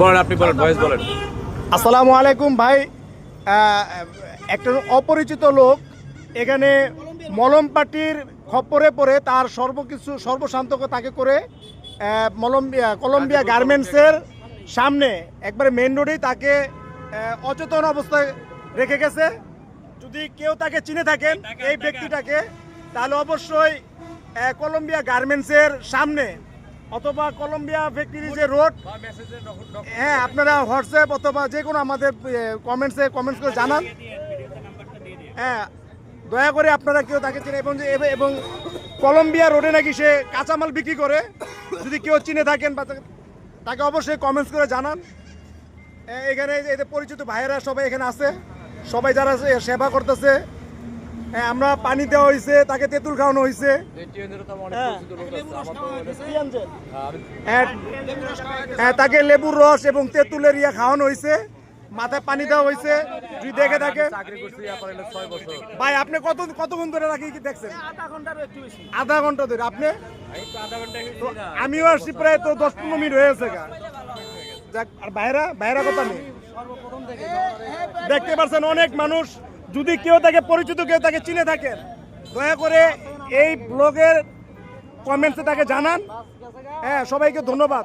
বলেন, আপনি বলেন, ভয়েস বলেন। আসসালামু আলাইকুম ভাই। একটা অপরিচিত লোক এখানে মলম পার্টির খপ্পরে পড়ে তার সর্বকিছু সর্বশান্তকে তাকে করে কলম্বিয়া গার্মেন্টসের সামনে একবারে মেন রোডেই তাকে অচেতন অবস্থায় রেখে গেছে। যদি কেউ তাকে চিনে থাকেন এই ব্যক্তিটাকে, তাহলে অবশ্যই কলম্বিয়া গার্মেন্টসের সামনে অথবা কলম্বিয়া ফ্যাক্টরি যে রোড, হ্যাঁ আপনারা হোয়াটসঅ্যাপ অথবা যে কোনো আমাদের কমেন্টস করে জানান। হ্যাঁ দয়া করে আপনারা কেউ তাকে চিনে এবং কলম্বিয়া রোডে নাকি সে কাঁচামাল বিক্রি করে, যদি কেউ চিনে থাকেন বা তাকে অবশ্যই কমেন্টস করে জানান। এখানে এদের পরিচিত ভাইয়েরা সবাই এখানে আছে, সবাই যারা সেবা করতেছে। আমরা পানি দেওয়া হয়েছে, তাকে তেঁতুল খাওয়ানো হয়েছে, তাকে লেবুর রস এবং তেঁতুলের খাওয়ানো হয়েছে, মাথায় পানি দেওয়া হয়েছে। যদি দেখে থাকে ভাই, আপনি কতক্ষণ ধরে রাখি দেখছেন? আধা ঘন্টা ধরে। আপনি? আমিও আসছি প্রায় তো 10-15 মিনিট হয়ে গেছে। আর বাইরা কথা নেই, দেখতে পাচ্ছেন অনেক মানুষ। যদি কেউ তাকে পরিচিত, কেউ তাকে চিনে থাকেন, দয়া করে এই ব্লগের কমেন্টসে তাকে জানান। হ্যাঁ সবাইকে ধন্যবাদ।